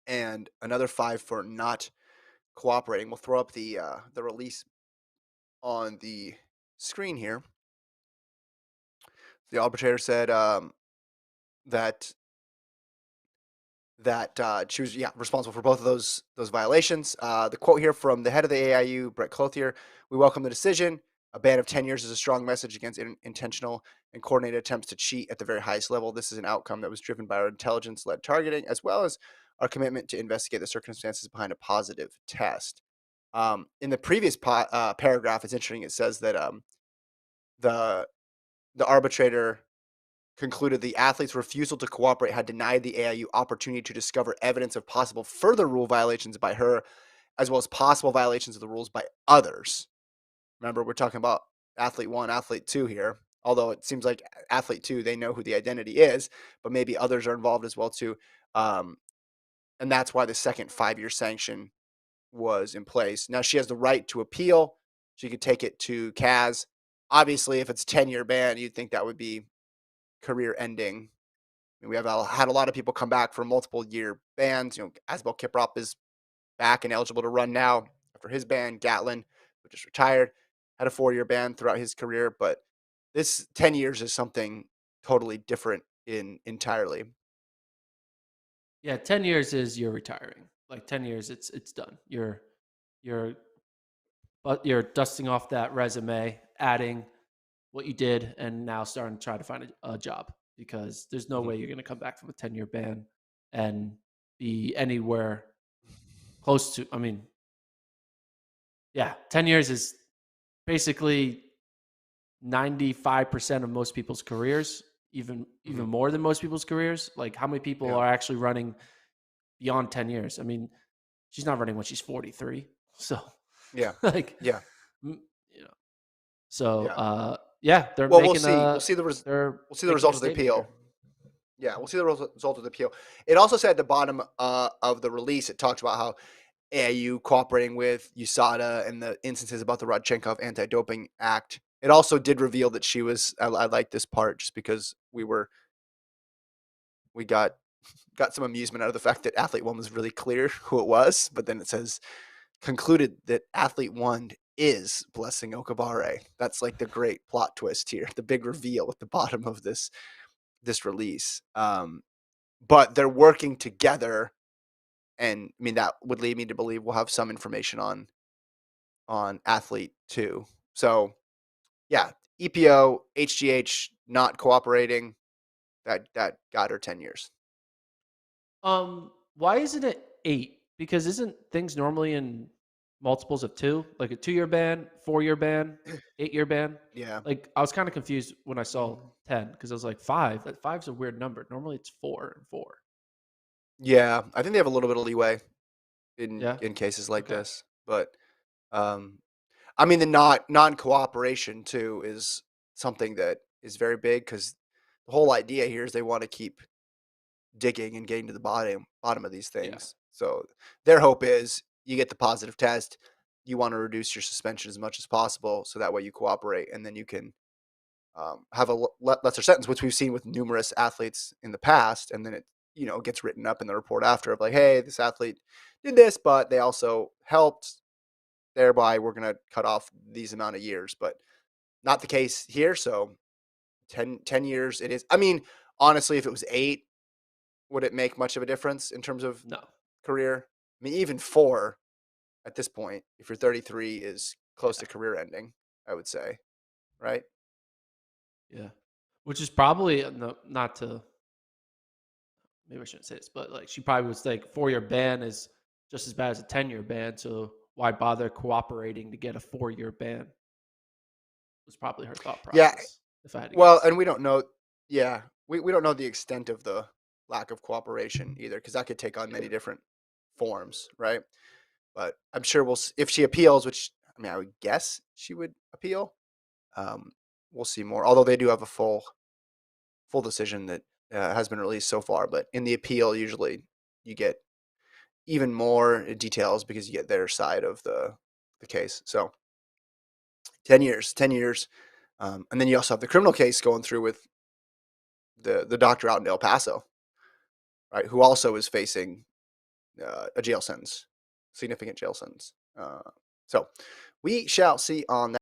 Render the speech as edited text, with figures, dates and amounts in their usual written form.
and another 5 for not cooperating. We'll throw up the release on the screen here. The arbitrator said that she was responsible for both of those violations. The quote here from the head of the AIU, Brett Clothier: "We welcome the decision. A ban of 10 years is a strong message against intentional and coordinated attempts to cheat at the very highest level. This is an outcome that was driven by our intelligence-led targeting, as well as our commitment to investigate the circumstances behind a positive test." In the previous paragraph, it's interesting. It says that the the arbitrator concluded the athlete's refusal to cooperate had denied the AIU opportunity to discover evidence of possible further rule violations by her, as well as possible violations of the rules by others. Remember, we're talking about athlete 1, athlete 2 here. Although it seems like athlete 2, they know who the identity is, but maybe others are involved as well too. Um, and that's why the second 5-year sanction was in place. Now she has the right to appeal. She could take it to CAS. Obviously, if it's 10-year ban, you'd think that would be career ending. I mean, we have had a lot of people come back from multiple year bans. Asbel Kiprop is back and eligible to run now after his ban. Gatlin, who just retired, had a 4-year ban throughout his career, but this 10 years is something totally different entirely. Yeah, 10 years is you're retiring. Like 10 years, it's done. You're but you're dusting off that resume, adding what you did, and now starting to try to find a job because there's no Mhm. way you're going to come back from a 10-year ban and be anywhere close to. I mean, yeah, 10 years is basically 95% of most people's careers, even Mhm. more than most people's careers. Like, how many people Yeah. are actually running beyond 10 years? I mean, she's not running when she's 43. So, Yeah. like, Yeah. mm, you know, so Yeah. yeah, they're Well, we'll making see. a they're We'll see the making a result of the statement here. appeal. Yeah, we'll see the result of the appeal. It also said at the bottom of the release, it talks about how AIU cooperating with USADA and the instances about the Rodchenkov Anti-Doping Act. It also did reveal that she was. I like this part just because we got some amusement out of the fact that athlete 1 was really clear who it was, but then it says concluded that athlete 1 is Blessing Okagbare. That's like the great plot twist here, the big reveal at the bottom of this release. But they're working together, and I mean that would lead me to believe we'll have some information on athlete 2. So yeah, EPO, HGH not cooperating. That got her 10 years. Why isn't it 8? Because isn't things normally in multiples of 2? Like a 2-year ban, 4-year ban, 8-year ban? Yeah. Like, I was kind of confused when I saw Mhm. 10 because I was like, 5? That five's a weird number. Normally it's 4 and 4. Yeah, I think they have a little bit of leeway Yeah. in cases like Okay. this, but um, I mean the non-cooperation too is something that is very big because the whole idea here is they want to keep digging and getting to the bottom of these Yeah. things. So their hope is you get the positive test, you want to reduce your suspension as much as possible, so that way you cooperate, and then you can have a lesser sentence, which we've seen with numerous athletes in the past, and then it gets written up in the report after of like, hey, this athlete did this, but they also helped. Thereby, we're going to cut off these amount of years, but not the case here. So 10 years it is. I mean, honestly, if it was 8, would it make much of a difference in terms of No. career? I mean, even 4 at this point, if you're 33, is close Yeah. to career ending, I would say, right? Yeah. Which is probably no, not to maybe I shouldn't say this, but like she probably was like 4-year ban is just as bad as a 10-year ban. So why bother cooperating to get a 4-year ban? Was probably her thought Yeah. process, if I had to Well, guess. and we don't know. Yeah, we don't know the extent of the lack of cooperation either, because that could take on Yeah. many different forms, right? But I'm sure if she appeals, which I mean, I would guess she would appeal. Um, we'll see more. Although they do have a full decision that has been released so far, but in the appeal, usually you get even more details because you get their side of the case. So 10 years, and then you also have the criminal case going through with the doctor out in El Paso, right? Who also is facing a jail sentence, significant jail sentence. So we shall see on